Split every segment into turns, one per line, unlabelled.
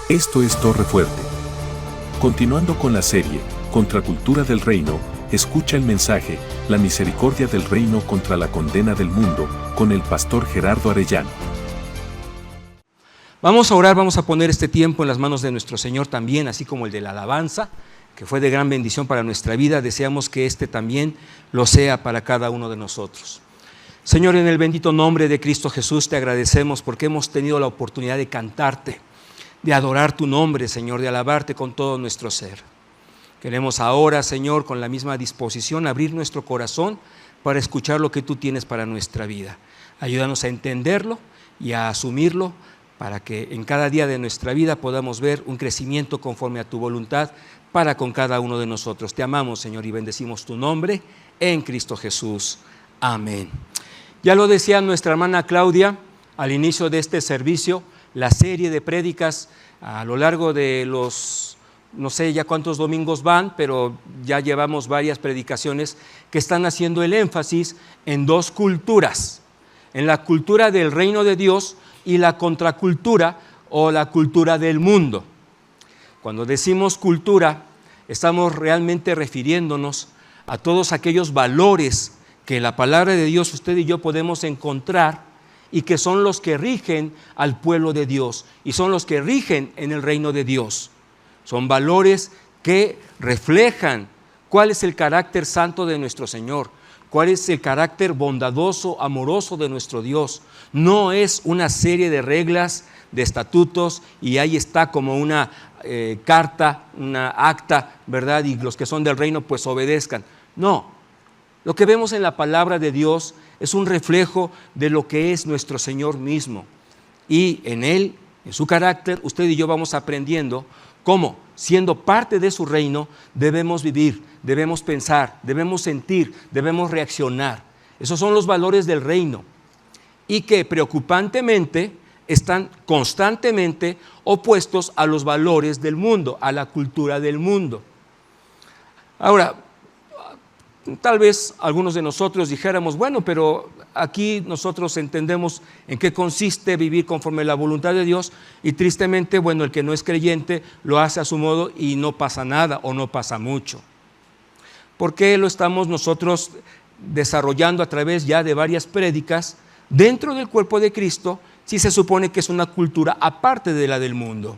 Esto es Torre Fuerte. Continuando con la serie, Contracultura del Reino, escucha el mensaje, La misericordia del reino contra la condena del mundo, con el pastor Gerardo Arellano.
Vamos a orar, vamos a poner este tiempo en las manos de nuestro Señor también, así como el de la alabanza, que fue de gran bendición para nuestra vida. Deseamos que este también lo sea para cada uno de nosotros. Señor, en el bendito nombre de Cristo Jesús te agradecemos porque hemos tenido la oportunidad de cantarte, de adorar tu nombre, Señor, de alabarte con todo nuestro ser. Queremos ahora, Señor, con la misma disposición, abrir nuestro corazón para escuchar lo que tú tienes para nuestra vida. Ayúdanos a entenderlo y a asumirlo para que en cada día de nuestra vida podamos ver un crecimiento conforme a tu voluntad para con cada uno de nosotros. Te amamos, Señor, y bendecimos tu nombre en Cristo Jesús. Amén. Ya lo decía nuestra hermana Claudia al inicio de este servicio, la serie de prédicas a lo largo de los, no sé ya cuántos domingos van, pero ya llevamos varias predicaciones que están haciendo el énfasis en dos culturas, en la cultura del reino de Dios y la contracultura o la cultura del mundo. Cuando decimos cultura, estamos realmente refiriéndonos a todos aquellos valores que en la palabra de Dios usted y yo podemos encontrar y que son los que rigen al pueblo de Dios y son los que rigen en el reino de Dios. Son valores que reflejan cuál es el carácter santo de nuestro Señor, cuál es el carácter bondadoso, amoroso de nuestro Dios. No es una serie de reglas, de estatutos y ahí está como una carta, una acta, ¿verdad? Y los que son del reino pues obedezcan. No. Lo que vemos en la palabra de Dios es un reflejo de lo que es nuestro Señor mismo. Y en Él, en su carácter, usted y yo vamos aprendiendo cómo, siendo parte de su reino, debemos vivir, debemos pensar, debemos sentir, debemos reaccionar. Esos son los valores del reino y que preocupantemente están constantemente opuestos a los valores del mundo, a la cultura del mundo. Ahora, tal vez algunos de nosotros dijéramos, bueno, pero aquí nosotros entendemos en qué consiste vivir conforme a la voluntad de Dios y tristemente, bueno, el que no es creyente lo hace a su modo y no pasa nada o no pasa mucho. ¿Por qué lo estamos nosotros desarrollando a través ya de varias prédicas dentro del cuerpo de Cristo si se supone que es una cultura aparte de la del mundo?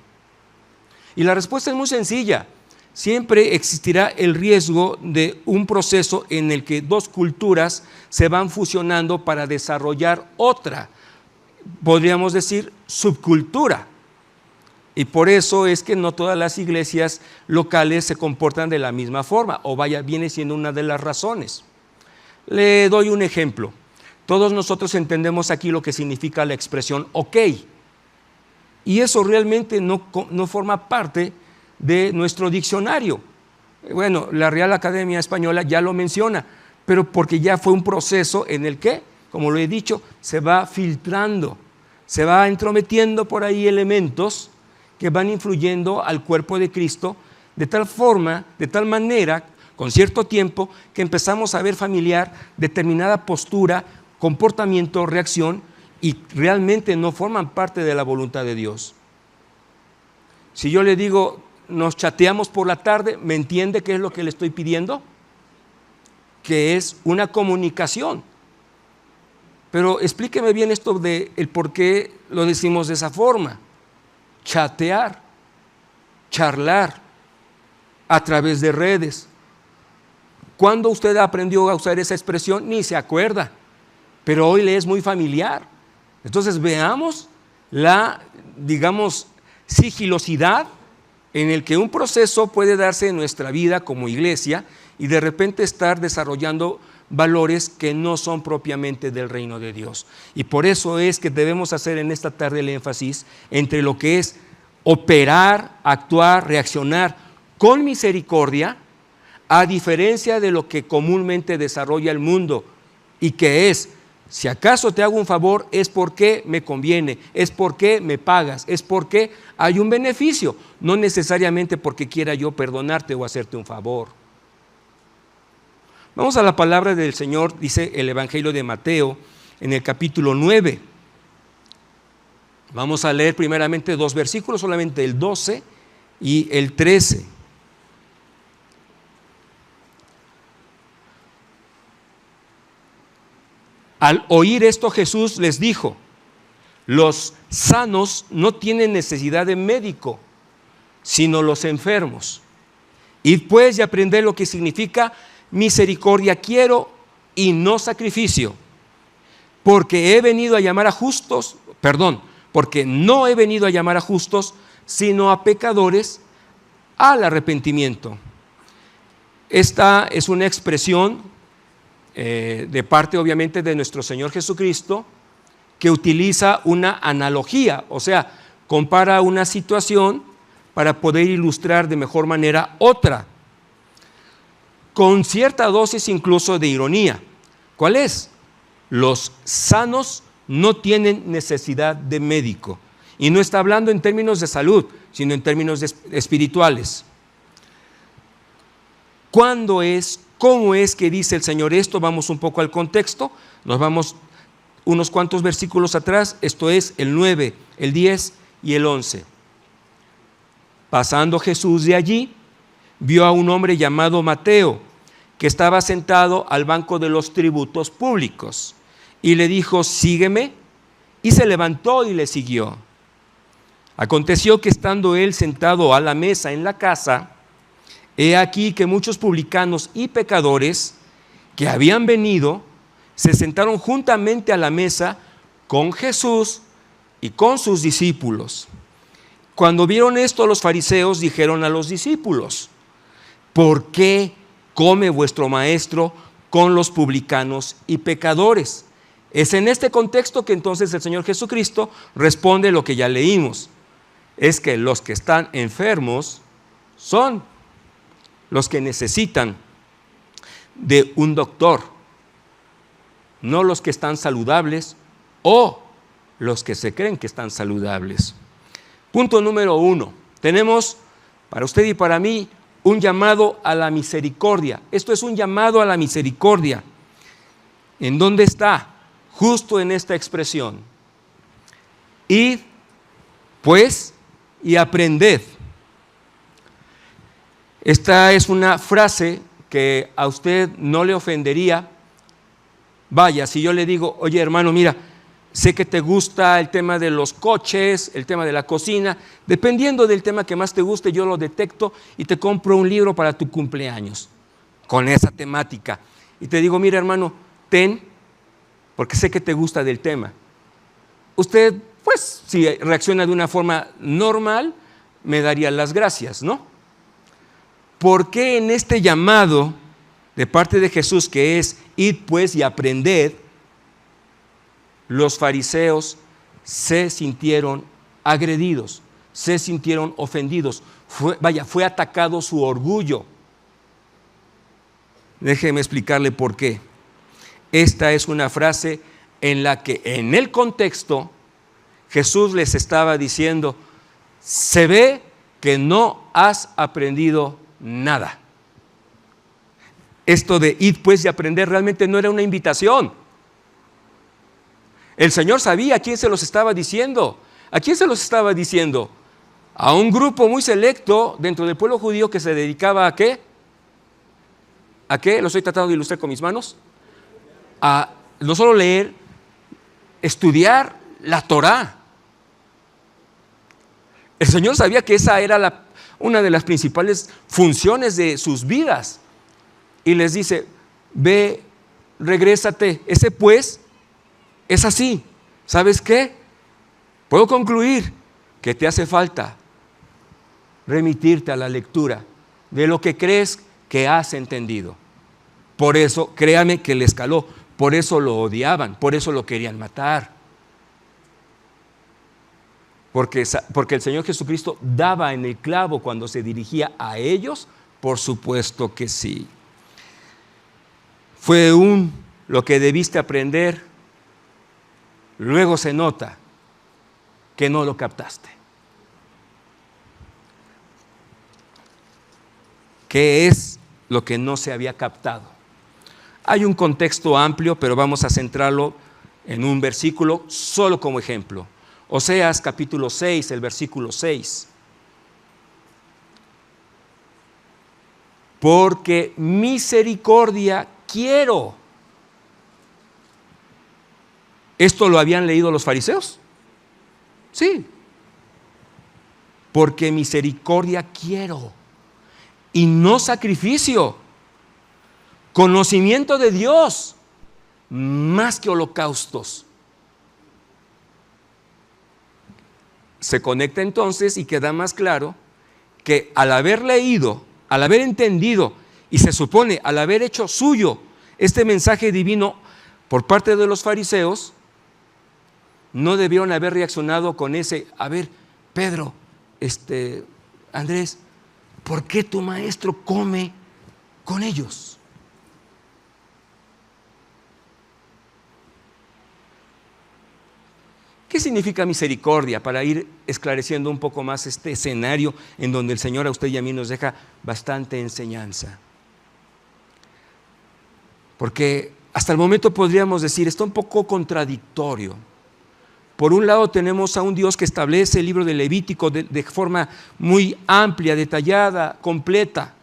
Y la respuesta es muy sencilla. Siempre existirá el riesgo de un proceso en el que dos culturas se van fusionando para desarrollar otra, podríamos decir, subcultura. Y por eso es que no todas las iglesias locales se comportan de la misma forma, o vaya, viene siendo una de las razones. Le doy un ejemplo. Todos nosotros entendemos aquí lo que significa la expresión ok, y eso realmente no forma parte de nuestro diccionario. Bueno, la Real Academia Española ya lo menciona, pero porque ya fue un proceso en el que, como lo he dicho, se va filtrando, se va entrometiendo por ahí elementos que van influyendo al cuerpo de Cristo de tal forma, de tal manera, con cierto tiempo, que empezamos a ver familiar determinada postura, comportamiento, reacción, y realmente no forman parte de la voluntad de Dios. Si yo le digo, nos chateamos por la tarde, ¿me entiende qué es lo que le estoy pidiendo? Que es una comunicación. Pero explíqueme bien esto de el por qué lo decimos de esa forma. Chatear, charlar a través de redes. ¿Cuándo usted aprendió a usar esa expresión? Ni se acuerda, pero hoy le es muy familiar. Entonces veamos la, digamos, sigilosidad en el que un proceso puede darse en nuestra vida como iglesia y de repente estar desarrollando valores que no son propiamente del reino de Dios. Y por eso es que debemos hacer en esta tarde el énfasis entre lo que es operar, actuar, reaccionar con misericordia, a diferencia de lo que comúnmente desarrolla el mundo, y que es, si acaso te hago un favor, es porque me conviene, es porque me pagas, es porque hay un beneficio, no necesariamente porque quiera yo perdonarte o hacerte un favor. Vamos a la palabra del Señor, dice el Evangelio de Mateo, en el capítulo 9. Vamos a leer primeramente 2 versículos, solamente el 12 y el 13. Al oír esto, Jesús les dijo: los sanos no tienen necesidad de médico, sino los enfermos. Id pues y aprended lo que significa misericordia quiero y no sacrificio, porque no he venido a llamar a justos, sino a pecadores al arrepentimiento. Esta es una expresión de parte obviamente de nuestro Señor Jesucristo, que utiliza una analogía, o sea, compara una situación para poder ilustrar de mejor manera otra, con cierta dosis incluso de ironía. ¿Cuál es? Los sanos no tienen necesidad de médico. Y no está hablando en términos de salud, sino en términos espirituales. ¿Cuándo es? ¿Cómo es que dice el Señor esto? Vamos un poco al contexto. Nos vamos unos cuantos versículos atrás. Esto es el 9, el 10 y el 11. Pasando Jesús de allí, vio a un hombre llamado Mateo, que estaba sentado al banco de los tributos públicos, y le dijo: sígueme, y se levantó y le siguió. Aconteció que estando él sentado a la mesa en la casa, he aquí que muchos publicanos y pecadores que habían venido se sentaron juntamente a la mesa con Jesús y con sus discípulos. Cuando vieron esto, los fariseos dijeron a los discípulos: ¿por qué come vuestro maestro con los publicanos y pecadores? Es en este contexto que entonces el Señor Jesucristo responde lo que ya leímos. Es que los que están enfermos son los que necesitan de un doctor, no los que están saludables o los que se creen que están saludables. Punto número 1. Tenemos para usted y para mí un llamado a la misericordia. Esto es un llamado a la misericordia. ¿En dónde está? Justo en esta expresión. Id, pues, y aprended. Esta es una frase que a usted no le ofendería. Vaya, si yo le digo: oye hermano, mira, sé que te gusta el tema de los coches, el tema de la cocina, dependiendo del tema que más te guste, yo lo detecto y te compro un libro para tu cumpleaños con esa temática. Y te digo: mira hermano, ten, porque sé que te gusta del tema. Usted, pues, si reacciona de una forma normal, me daría las gracias, ¿no? ¿Por qué en este llamado de parte de Jesús, que es id pues y aprended, los fariseos se sintieron agredidos, se sintieron ofendidos? Fue atacado su orgullo. Déjeme explicarle por qué. Esta es una frase en la que en el contexto Jesús les estaba diciendo: se ve que no has aprendido nada. Esto de id pues y aprender realmente no era una invitación. El Señor sabía a quién se los estaba diciendo. ¿A quién se los estaba diciendo? A un grupo muy selecto dentro del pueblo judío que se dedicaba ¿a qué? ¿A qué? Lo estoy tratando de ilustrar con mis manos. A no solo leer, estudiar la Torá. El Señor sabía que esa era una de las principales funciones de sus vidas. Y les dice: ve, regrésate. Ese pues es así. ¿Sabes qué? Puedo concluir que te hace falta remitirte a la lectura de lo que crees que has entendido. Por eso, créame que les caló. Por eso lo odiaban, por eso lo querían matar. Porque el Señor Jesucristo daba en el clavo cuando se dirigía a ellos. Por supuesto que sí. Fue lo que debiste aprender. Luego se nota que no lo captaste. ¿Qué es lo que no se había captado? Hay un contexto amplio, pero vamos a centrarlo en un versículo solo como ejemplo. Oseas capítulo 6, el versículo 6. Porque misericordia quiero. ¿Esto lo habían leído los fariseos? Sí. Porque misericordia quiero y no sacrificio, conocimiento de Dios más que holocaustos. Se conecta entonces y queda más claro que al haber leído, al haber entendido y se supone al haber hecho suyo este mensaje divino por parte de los fariseos, no debieron haber reaccionado con ese, a ver, Pedro, Andrés, ¿por qué tu maestro come con ellos? ¿Qué significa misericordia? Para ir esclareciendo un poco más este escenario en donde el Señor a usted y a mí nos deja bastante enseñanza. Porque hasta el momento podríamos decir, está un poco contradictorio. Por un lado tenemos a un Dios que establece el libro de Levítico de forma muy amplia, detallada, completa.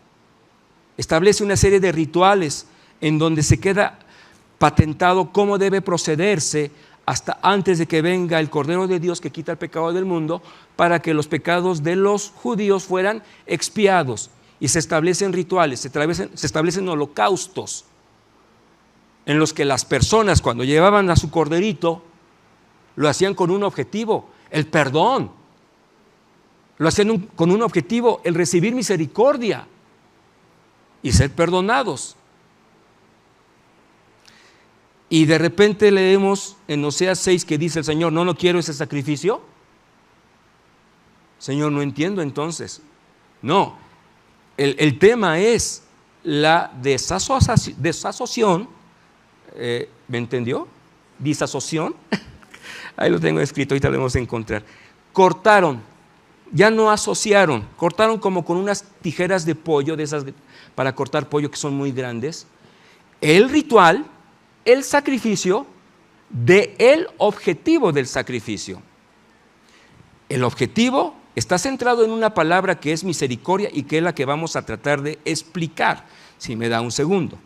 Establece una serie de rituales en donde se queda patentado cómo debe procederse hasta antes de que venga el Cordero de Dios que quita el pecado del mundo, para que los pecados de los judíos fueran expiados. Y se establecen rituales, se establecen holocaustos, en los que las personas cuando llevaban a su corderito, lo hacían con un objetivo, el perdón. Lo hacían con un objetivo, el recibir misericordia y ser perdonados. Y de repente leemos en Oseas 6 que dice el Señor, no quiero ese sacrificio. Señor, no entiendo entonces. No, el tema es la desasociación. ¿Me entendió? Disasociación. Ahí lo tengo escrito, ahorita lo vamos a encontrar. Cortaron, ya no asociaron, cortaron como con unas tijeras de pollo, de esas para cortar pollo que son muy grandes, el ritual, el sacrificio, del objetivo del sacrificio. El objetivo está centrado en una palabra que es misericordia y que es la que vamos a tratar de explicar, si me da un segundo.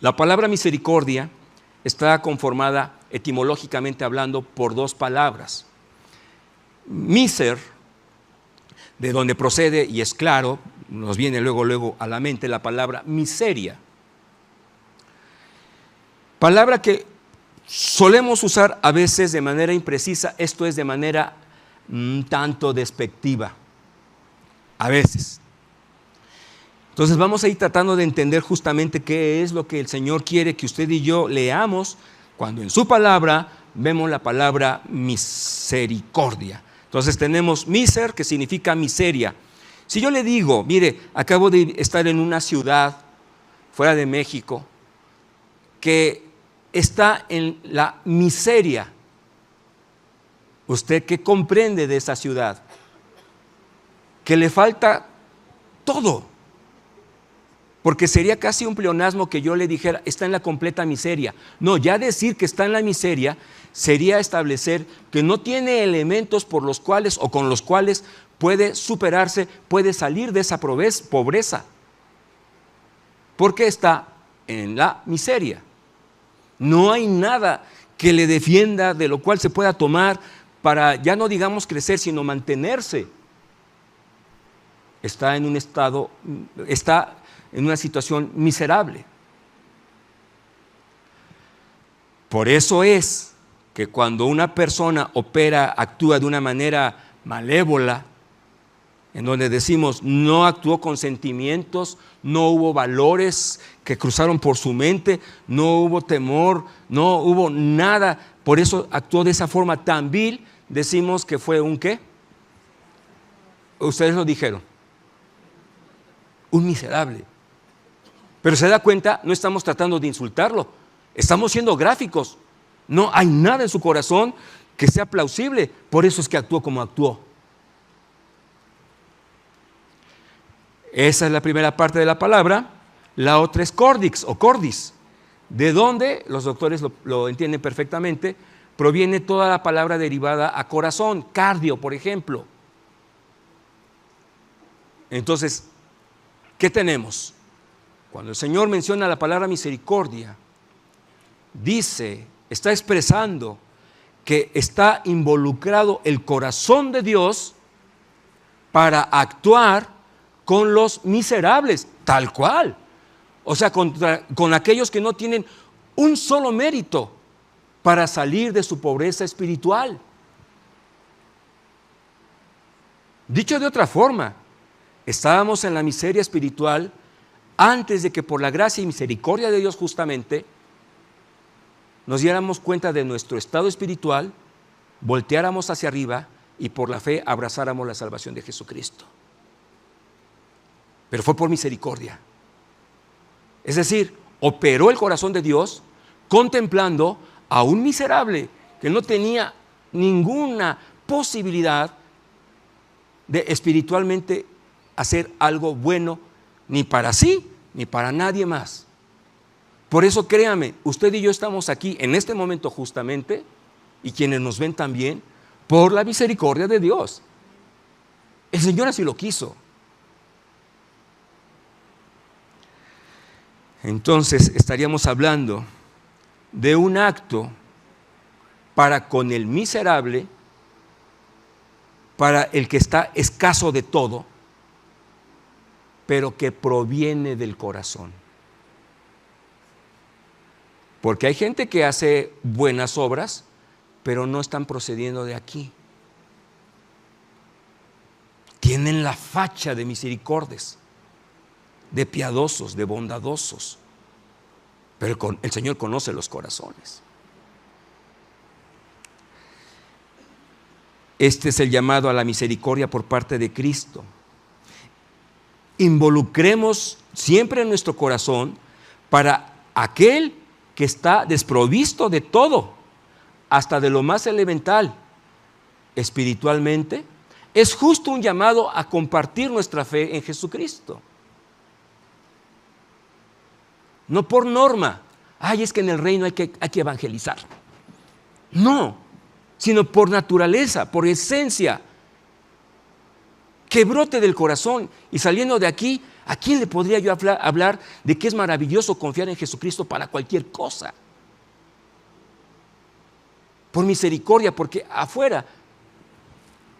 La palabra misericordia está conformada etimológicamente hablando por dos palabras. Miser, de donde procede, y es claro, nos viene luego a la mente la palabra miseria. Palabra que solemos usar a veces de manera imprecisa, esto es de manera tanto despectiva, a veces. Entonces vamos a ir tratando de entender justamente qué es lo que el Señor quiere que usted y yo leamos cuando en su palabra vemos la palabra misericordia. Entonces tenemos miser, que significa miseria. Si yo le digo, mire, acabo de estar en una ciudad fuera de México que está en la miseria, ¿usted qué comprende de esa ciudad? Que le falta todo. Porque sería casi un pleonasmo que yo le dijera, está en la completa miseria. No, ya decir que está en la miseria sería establecer que no tiene elementos por los cuales o con los cuales puede superarse, puede salir de esa pobreza. Porque está en la miseria. No hay nada que le defienda, de lo cual se pueda tomar para, ya no digamos crecer, sino mantenerse. Está en un estado, está en una situación miserable. Por eso es que cuando una persona actúa de una manera malévola, en donde decimos no actuó con sentimientos, no hubo valores que cruzaron por su mente, no hubo temor, no hubo nada, por eso actuó de esa forma tan vil, decimos que fue un ¿qué? Ustedes lo dijeron, un miserable. Pero se da cuenta, no estamos tratando de insultarlo, estamos siendo gráficos. No hay nada en su corazón que sea plausible, por eso es que actuó como actuó. Esa es la primera parte de la palabra. La otra es cordix o cordis, ¿De dónde? Los doctores lo entienden perfectamente. Proviene toda la palabra derivada a corazón, cardio, por ejemplo. Entonces, ¿qué tenemos? Cuando el Señor menciona la palabra misericordia, dice, está expresando que está involucrado el corazón de Dios para actuar con los miserables, tal cual. O sea, con aquellos que no tienen un solo mérito para salir de su pobreza espiritual. Dicho de otra forma, estábamos en la miseria espiritual antes de que por la gracia y misericordia de Dios justamente nos diéramos cuenta de nuestro estado espiritual, volteáramos hacia arriba y por la fe abrazáramos la salvación de Jesucristo. Pero fue por misericordia. Es decir, operó el corazón de Dios contemplando a un miserable que no tenía ninguna posibilidad de espiritualmente hacer algo bueno, ni para sí, ni para nadie más. Por eso créame, usted y yo estamos aquí en este momento justamente, y quienes nos ven también, por la misericordia de Dios. El Señor así lo quiso. Entonces estaríamos hablando de un acto para con el miserable, para el que está escaso de todo, pero que proviene del corazón. Porque hay gente que hace buenas obras, pero no están procediendo de aquí. Tienen la facha de misericordias, de piadosos, de bondadosos, pero el Señor conoce los corazones. Este es el llamado a la misericordia por parte de Cristo. Involucremos siempre en nuestro corazón para aquel que está desprovisto de todo, hasta de lo más elemental, espiritualmente. Es justo un llamado a compartir nuestra fe en Jesucristo. No por norma, es que en el reino hay que evangelizar. No, sino por naturaleza, por esencia. Que brote del corazón y saliendo de aquí, ¿a quién le podría yo hablar de que es maravilloso confiar en Jesucristo para cualquier cosa? Por misericordia, porque afuera,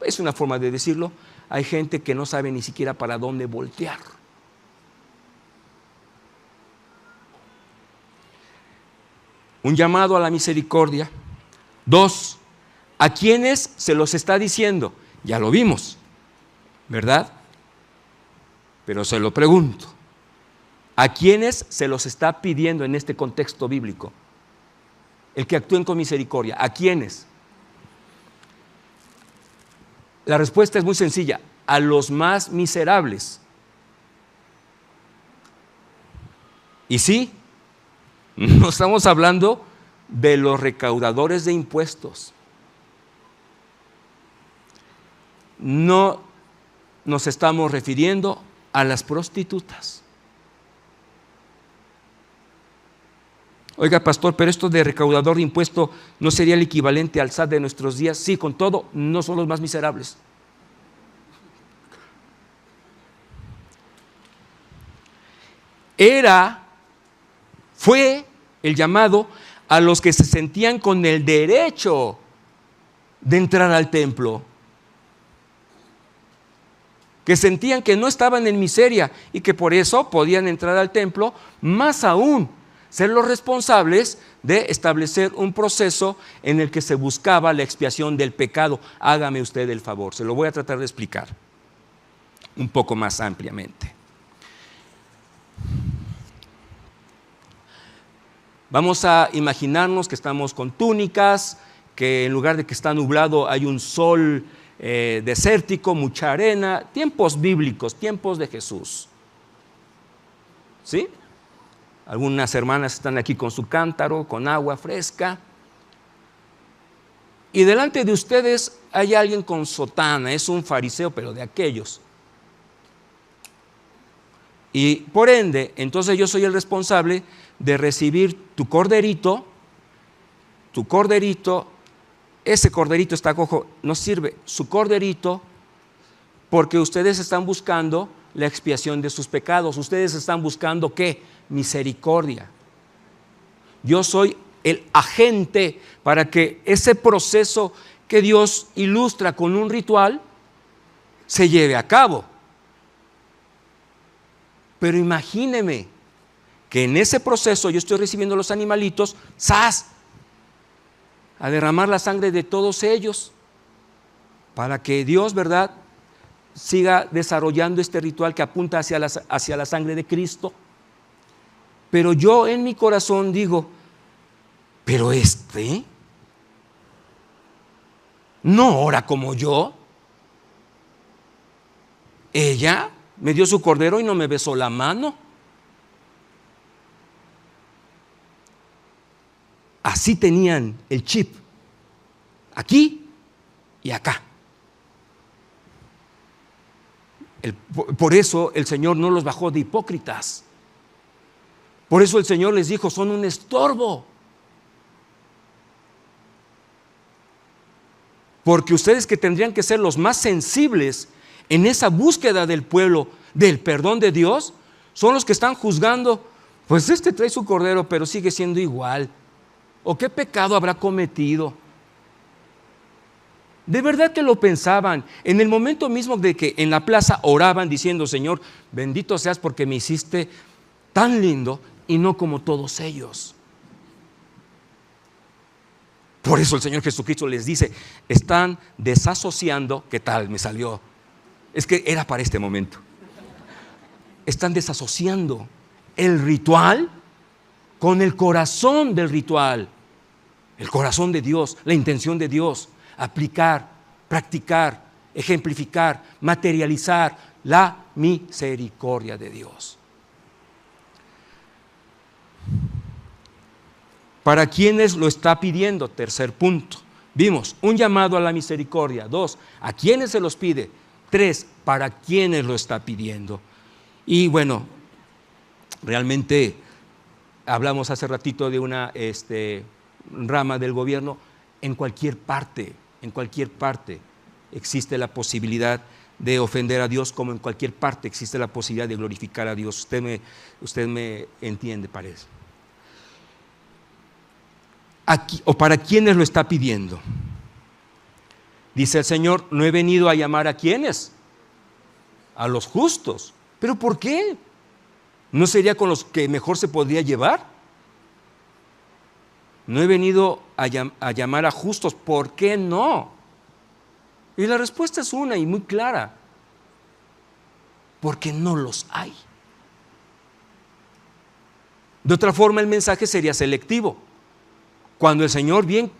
es una forma de decirlo, hay gente que no sabe ni siquiera para dónde voltear. Un llamado a la misericordia. 2, ¿a quiénes se los está diciendo? Ya lo vimos, ¿verdad? Pero se lo pregunto, ¿a quiénes se los está pidiendo en este contexto bíblico? El que actúen con misericordia, ¿a quiénes? La respuesta es muy sencilla, a los más miserables. Y sí, no estamos hablando de los recaudadores de impuestos. No nos estamos refiriendo a las prostitutas. Oiga, pastor, pero esto de recaudador de impuestos ¿no sería el equivalente al SAT de nuestros días? Sí, con todo, no son los más miserables. Fue el llamado a los que se sentían con el derecho de entrar al templo, que sentían que no estaban en miseria y que por eso podían entrar al templo, más aún ser los responsables de establecer un proceso en el que se buscaba la expiación del pecado. Hágame usted el favor, se lo voy a tratar de explicar un poco más ampliamente. Vamos a imaginarnos que estamos con túnicas, que en lugar de que está nublado hay un sol desértico, mucha arena, tiempos bíblicos, tiempos de Jesús. ¿Sí? Algunas hermanas están aquí con su cántaro, con agua fresca. Y delante de ustedes hay alguien con sotana, es un fariseo, pero de aquellos. Y por ende, entonces yo soy el responsable de recibir tu corderito, ese corderito está cojo, no sirve, su corderito, porque ustedes están buscando la expiación de sus pecados. Ustedes están buscando ¿qué? Misericordia. Yo soy el agente para que ese proceso que Dios ilustra con un ritual se lleve a cabo. Pero imagíneme que en ese proceso yo estoy recibiendo los animalitos, ¡zas!, a derramar la sangre de todos ellos, para que Dios, ¿verdad?, siga desarrollando este ritual que apunta hacia la sangre de Cristo. Pero yo en mi corazón digo, pero no ora como yo. Ella me dio su cordero y no me besó la mano. Así tenían el chip, aquí y acá. Por eso el Señor no los bajó de hipócritas. Por eso el Señor les dijo, son un estorbo. Porque ustedes, que tendrían que ser los más sensibles en esa búsqueda del pueblo del perdón de Dios, son los que están juzgando, pues trae su cordero pero sigue siendo igual, o qué pecado habrá cometido. De verdad que lo pensaban. En el momento mismo de que en la plaza oraban diciendo, Señor, bendito seas porque me hiciste tan lindo y no como todos ellos. Por eso el Señor Jesucristo les dice, están desasociando. ¿Qué tal me salió? Es que era para este momento. Están desasociando el ritual con el corazón del ritual, el corazón de Dios, la intención de Dios. Aplicar, practicar, ejemplificar, materializar la misericordia de Dios. ¿Para quiénes lo está pidiendo? Tercer punto. Vimos, un llamado a la misericordia. 2, ¿a quiénes se los pide? 3, ¿para quiénes lo está pidiendo? Y bueno, realmente hablamos hace ratito de una rama del gobierno. En cualquier parte existe la posibilidad de ofender a Dios, como en cualquier parte existe la posibilidad de glorificar a Dios. Usted me entiende, parece. Aquí, ¿o para quiénes lo está pidiendo? Dice el Señor, no he venido a llamar a quiénes, a los justos. ¿Pero por qué? ¿No sería con los que mejor se podría llevar? No he venido a llamar a justos, ¿por qué no? Y la respuesta es una y muy clara: porque no los hay. De otra forma, el mensaje sería selectivo. Cuando el Señor bien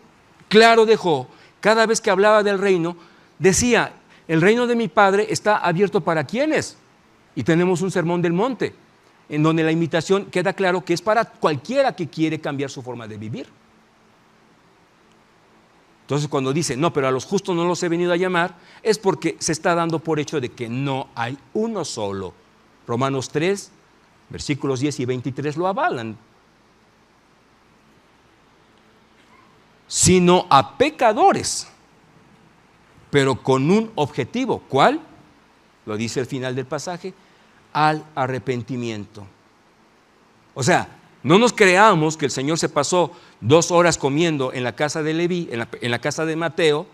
claro dejó, cada vez que hablaba del reino, decía, el reino de mi Padre está abierto para ¿quiénes? Y tenemos un sermón del monte, en donde la invitación queda claro que es para cualquiera que quiere cambiar su forma de vivir. Entonces cuando dice, no, pero a los justos no los he venido a llamar, es porque se está dando por hecho de que no hay uno solo. Romanos 3, versículos 10 y 23 lo avalan. Sino a pecadores, pero con un objetivo. ¿Cuál? Lo dice al final del pasaje, al arrepentimiento. O sea, no nos creamos que el Señor se pasó 2 horas comiendo en la casa de Leví, en la casa de Mateo,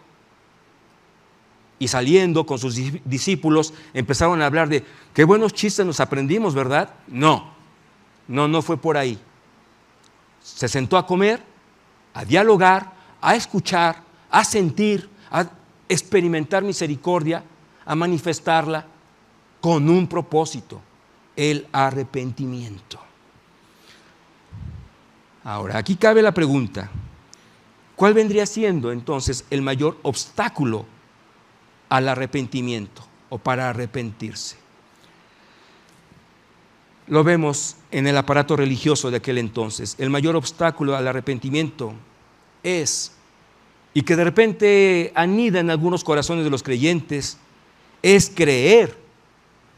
y saliendo con sus discípulos empezaron a hablar de qué buenos chistes nos aprendimos, ¿verdad? No fue por ahí. Se sentó a comer, a dialogar, a escuchar, a sentir, a experimentar misericordia, a manifestarla con un propósito, el arrepentimiento. Ahora, aquí cabe la pregunta, ¿cuál vendría siendo entonces el mayor obstáculo al arrepentimiento o para arrepentirse? Lo vemos en el aparato religioso de aquel entonces. El mayor obstáculo al arrepentimiento es, y que de repente anida en algunos corazones de los creyentes, es creer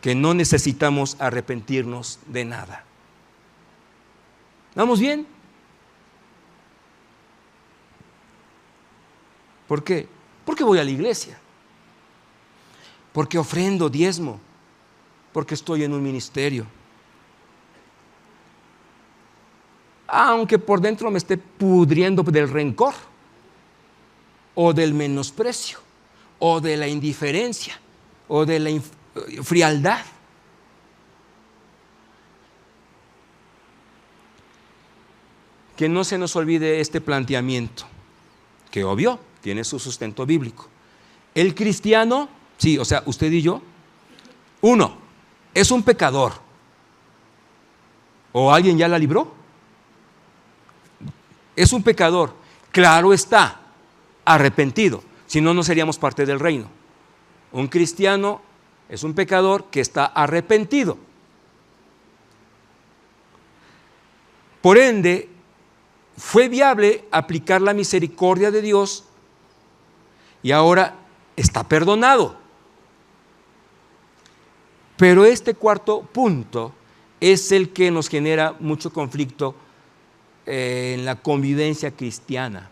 que no necesitamos arrepentirnos de nada. ¿Vamos bien? ¿Por qué? Porque voy a la iglesia, porque ofrendo diezmo, porque estoy en un ministerio. Aunque por dentro me esté pudriendo del rencor, o del menosprecio, o de la indiferencia, o de la frialdad. Que no se nos olvide este planteamiento, que obvio tiene su sustento bíblico. El cristiano, sí, o sea, usted y yo, uno, es un pecador. ¿O alguien ya la libró? Es un pecador, claro está, arrepentido, si no, no seríamos parte del reino. Un cristiano es un pecador que está arrepentido. Por ende, fue viable aplicar la misericordia de Dios y ahora está perdonado. Pero este cuarto punto es el que nos genera mucho conflicto en la convivencia cristiana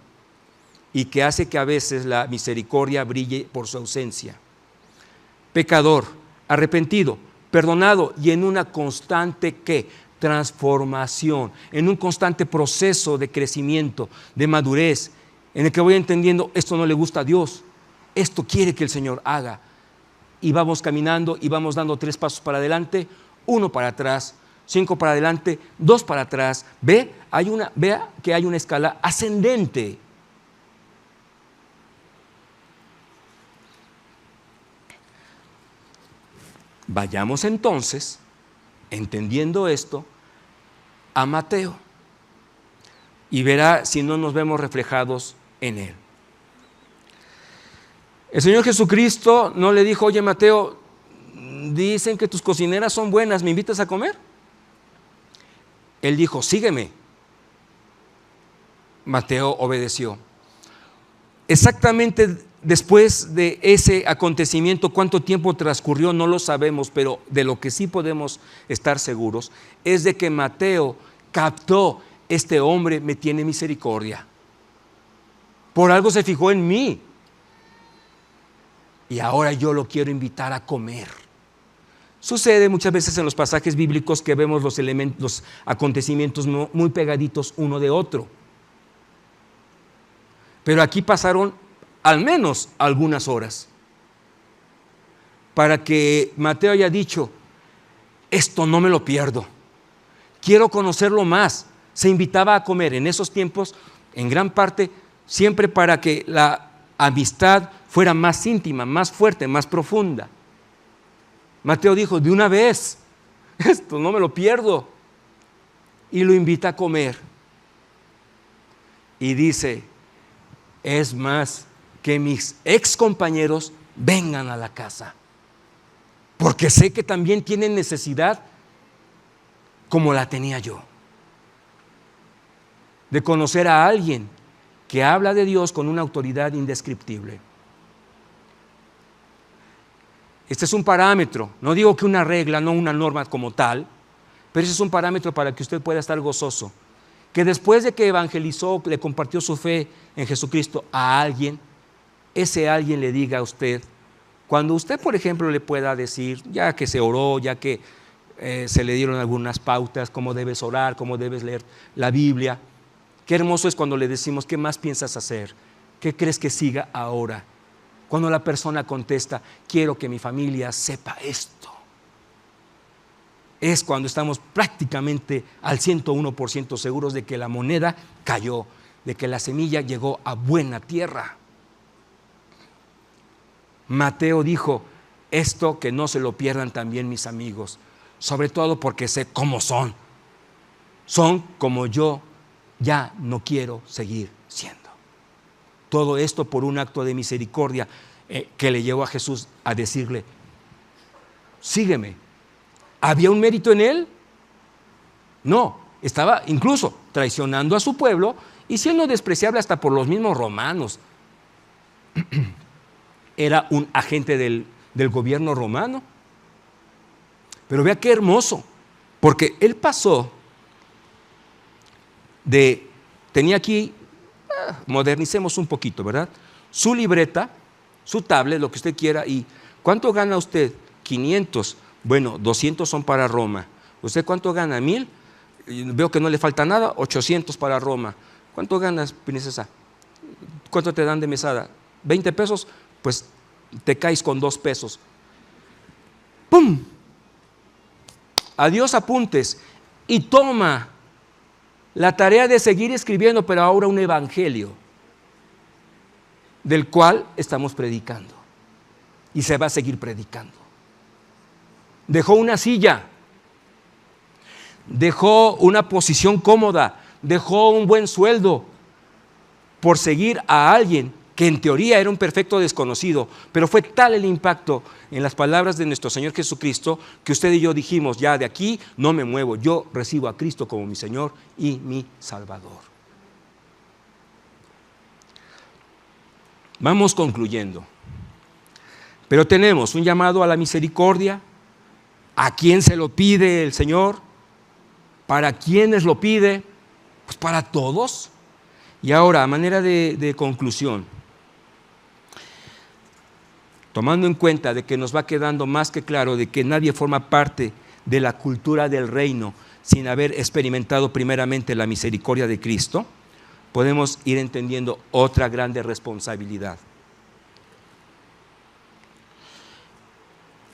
y que hace que a veces la misericordia brille por su ausencia. Pecador, arrepentido, perdonado y en una constante ¿qué? Transformación, en un constante proceso de crecimiento, de madurez, en el que voy entendiendo, esto no le gusta a Dios, esto quiere que el Señor haga. Y vamos caminando y vamos dando 3 pasos para adelante, 1 para atrás, 5 para adelante, 2 para atrás. Vea que hay una escala ascendente. Vayamos entonces, entendiendo esto, a Mateo y verá si no nos vemos reflejados en él. El Señor Jesucristo no le dijo, oye Mateo, dicen que tus cocineras son buenas, ¿me invitas a comer? Él dijo, sígueme. Mateo obedeció. Exactamente después de ese acontecimiento, cuánto tiempo transcurrió, no lo sabemos, pero de lo que sí podemos estar seguros es de que Mateo captó, este hombre me tiene misericordia. Por algo se fijó en mí. Y ahora yo lo quiero invitar a comer. Sucede muchas veces en los pasajes bíblicos que vemos los acontecimientos muy pegaditos uno de otro. Pero aquí pasaron al menos algunas horas para que Mateo haya dicho, esto no me lo pierdo, quiero conocerlo más. Se invitaba a comer en esos tiempos, en gran parte, siempre para que la amistad fuera más íntima, más fuerte, más profunda. Mateo dijo, de una vez, esto no me lo pierdo, y lo invita a comer. Y dice, es más, que mis ex compañeros vengan a la casa, porque sé que también tienen necesidad como la tenía yo, de conocer a alguien que habla de Dios con una autoridad indescriptible. Este es un parámetro, no digo que una regla, no una norma como tal, pero ese es un parámetro para que usted pueda estar gozoso, que después de que evangelizó, le compartió su fe en Jesucristo a alguien, ese alguien le diga a usted, cuando usted por ejemplo le pueda decir, ya que se oró, ya que se le dieron algunas pautas, cómo debes orar, cómo debes leer la Biblia, qué hermoso es cuando le decimos, ¿qué más piensas hacer? ¿Qué crees que siga ahora? Cuando la persona contesta, quiero que mi familia sepa esto. Es cuando estamos prácticamente al 101% seguros de que la moneda cayó, de que la semilla llegó a buena tierra. Mateo dijo, esto que no se lo pierdan también mis amigos, sobre todo porque sé cómo son. Son como yo ya no quiero seguir siendo. Todo esto por un acto de misericordia que le llevó a Jesús a decirle, sígueme. ¿Había un mérito en él? No, estaba incluso traicionando a su pueblo y siendo despreciable hasta por los mismos romanos. Era un agente del gobierno romano. Pero vea qué hermoso, porque él pasó tenía aquí, modernicemos un poquito, ¿verdad? Su libreta, su tablet, lo que usted quiera, y ¿cuánto gana usted? 500, bueno, 200 son para Roma. ¿Usted cuánto gana? 1000, veo que no le falta nada, 800 para Roma. ¿Cuánto ganas, princesa? ¿Cuánto te dan de mesada? 20 pesos, pues te caes con 2 pesos. ¡Pum! Adiós apuntes y toma la tarea de seguir escribiendo, pero ahora un evangelio del cual estamos predicando y se va a seguir predicando. Dejó una silla, dejó una posición cómoda, dejó un buen sueldo por seguir a alguien que en teoría era un perfecto desconocido, pero fue tal el impacto en las palabras de nuestro Señor Jesucristo que usted y yo dijimos, ya de aquí no me muevo, yo recibo a Cristo como mi Señor y mi Salvador. Vamos concluyendo, pero tenemos un llamado a la misericordia. ¿A quién se lo pide el Señor? ¿Para quiénes lo pide? Pues para todos. Y ahora, a manera de conclusión, tomando en cuenta de que nos va quedando más que claro de que nadie forma parte de la cultura del reino sin haber experimentado primeramente la misericordia de Cristo, podemos ir entendiendo otra grande responsabilidad.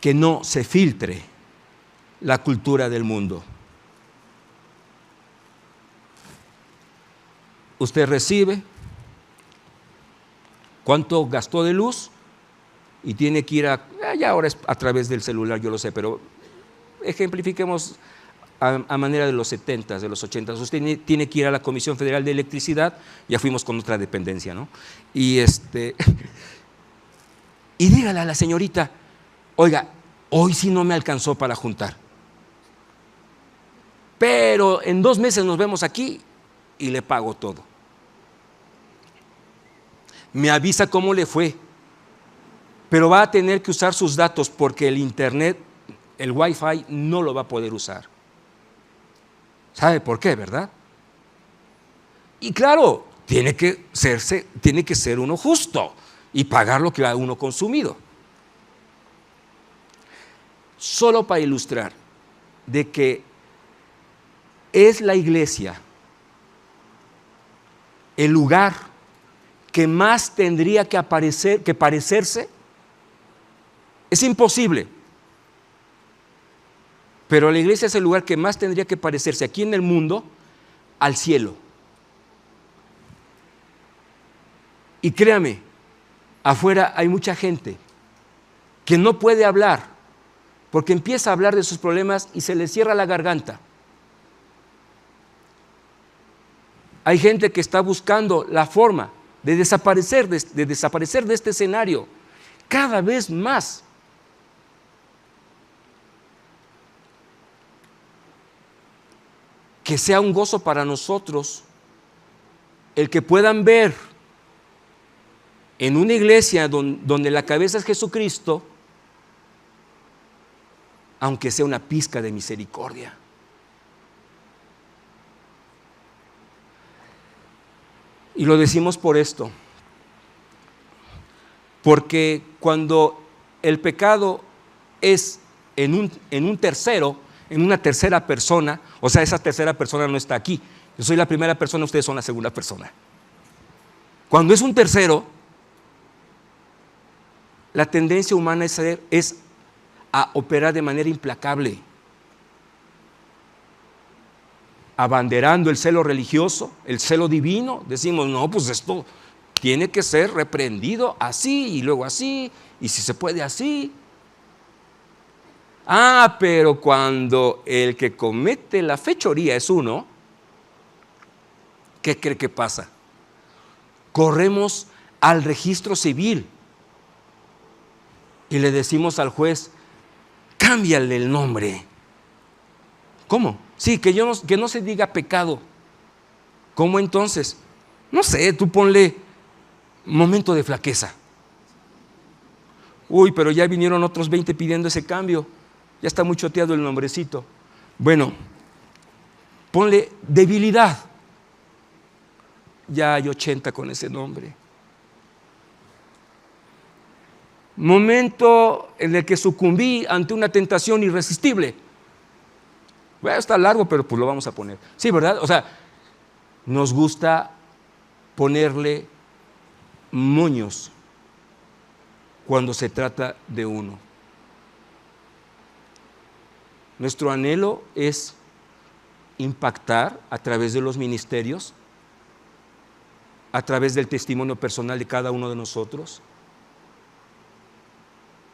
Que no se filtre la cultura del mundo. Usted recibe cuánto gastó de luz y tiene que ir ya ahora es a través del celular, yo lo sé, pero ejemplifiquemos a manera de los 70s, de los 80s. Usted tiene que ir a la Comisión Federal de Electricidad, ya fuimos con otra dependencia, ¿no? Y dígale a la señorita, oiga, hoy sí no me alcanzó para juntar, pero en 2 meses nos vemos aquí y le pago todo. Me avisa cómo le fue, pero va a tener que usar sus datos porque el internet, el wifi no lo va a poder usar. ¿Sabe por qué, verdad? Y claro, tiene que ser uno justo y pagar lo que ha uno consumido. Solo para ilustrar de que es la iglesia el lugar que más tendría que parecerse. Es imposible, pero la iglesia es el lugar que más tendría que parecerse aquí en el mundo al cielo. Y créame, afuera hay mucha gente que no puede hablar porque empieza a hablar de sus problemas y se le cierra la garganta. Hay gente que está buscando la forma de desaparecer de este escenario cada vez más. Que sea un gozo para nosotros el que puedan ver en una iglesia donde la cabeza es Jesucristo, aunque sea una pizca de misericordia. Y lo decimos por esto, porque cuando el pecado es en un tercero, en una tercera persona, o sea, esa tercera persona no está aquí. Yo soy la primera persona, ustedes son la segunda persona. Cuando es un tercero, la tendencia humana es a operar de manera implacable, abanderando el celo religioso, el celo divino. Decimos, no, pues esto tiene que ser reprendido así y luego así, y si se puede así. Pero cuando el que comete la fechoría es uno, ¿qué cree que pasa? Corremos al registro civil y le decimos al juez, cámbiale el nombre. ¿Cómo? Sí, que no se diga pecado. ¿Cómo entonces? No sé, tú ponle momento de flaqueza. Uy, pero ya vinieron otros 20 pidiendo ese cambio. Ya está muy choteado el nombrecito. Bueno, ponle debilidad. Ya hay 80 con ese nombre. Momento en el que sucumbí ante una tentación irresistible. Bueno, está largo, pero pues lo vamos a poner. Sí, ¿verdad? O sea, nos gusta ponerle moños cuando se trata de uno. Nuestro anhelo es impactar a través de los ministerios, a través del testimonio personal de cada uno de nosotros.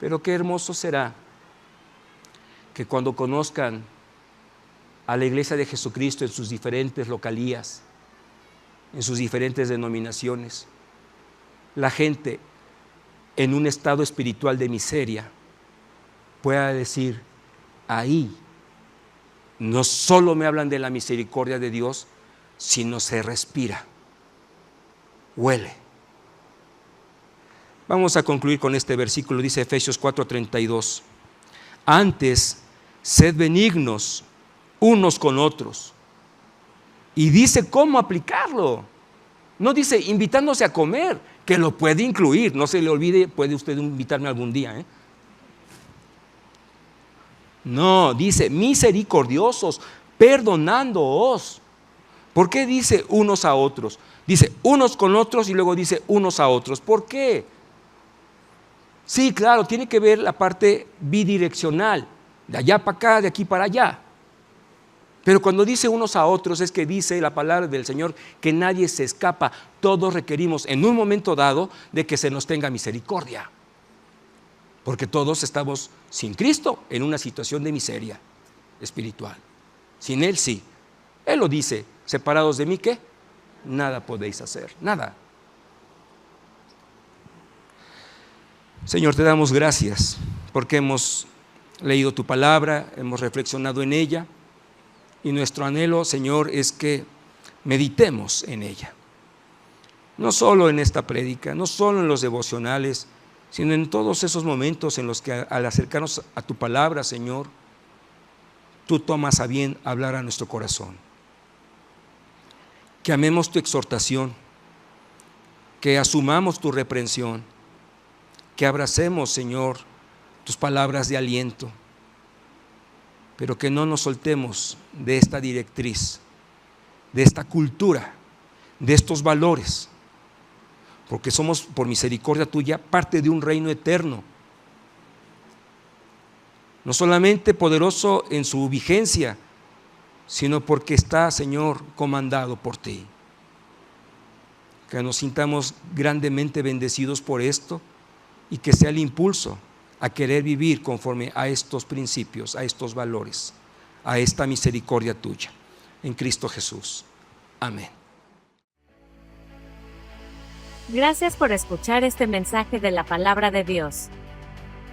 Pero qué hermoso será que cuando conozcan a la Iglesia de Jesucristo en sus diferentes localías, en sus diferentes denominaciones, la gente en un estado espiritual de miseria pueda decir, ahí no solo me hablan de la misericordia de Dios, sino se respira, huele. Vamos a concluir con este versículo, dice Efesios 4:32. Antes, sed benignos unos con otros. Y dice cómo aplicarlo. No dice invitándose a comer, que lo puede incluir. No se le olvide, puede usted invitarme algún día. No, dice misericordiosos, perdonándoos. ¿Por qué dice unos a otros? Dice unos con otros y luego dice unos a otros. ¿Por qué? Sí, claro, tiene que ver la parte bidireccional, de allá para acá, de aquí para allá. Pero cuando dice unos a otros es que dice la palabra del Señor que nadie se escapa. Todos requerimos en un momento dado de que se nos tenga misericordia. Porque todos estamos sin Cristo en una situación de miseria espiritual. Sin Él sí. Él lo dice, separados de mí, ¿qué? Nada podéis hacer, nada. Señor, te damos gracias porque hemos leído tu palabra, hemos reflexionado en ella y nuestro anhelo, Señor, es que meditemos en ella. No solo en esta prédica, no solo en los devocionales, sino en todos esos momentos en los que al acercarnos a tu palabra, Señor, tú tomas a bien hablar a nuestro corazón. Que amemos tu exhortación, que asumamos tu reprensión, que abracemos, Señor, tus palabras de aliento, pero que no nos soltemos de esta directriz, de esta cultura, de estos valores, porque somos, por misericordia tuya, parte de un reino eterno, no solamente poderoso en su vigencia, sino porque está, Señor, comandado por ti. Que nos sintamos grandemente bendecidos por esto y que sea el impulso a querer vivir conforme a estos principios, a estos valores, a esta misericordia tuya. En Cristo Jesús. Amén.
Gracias por escuchar este mensaje de la Palabra de Dios.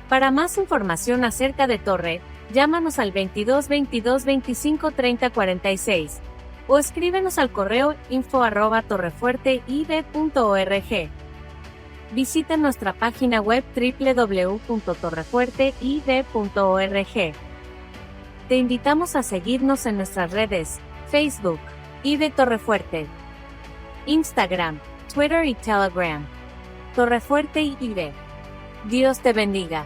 Para más información acerca de Torre, llámanos al 22 22 25 30 46 o escríbenos al correo info@torrefuerteid.org. Visita nuestra página web www.torrefuerteid.org. Te invitamos a seguirnos en nuestras redes, Facebook, ID Torrefuerte, Instagram, Twitter y Telegram. Torrefuerte ID. Dios te bendiga.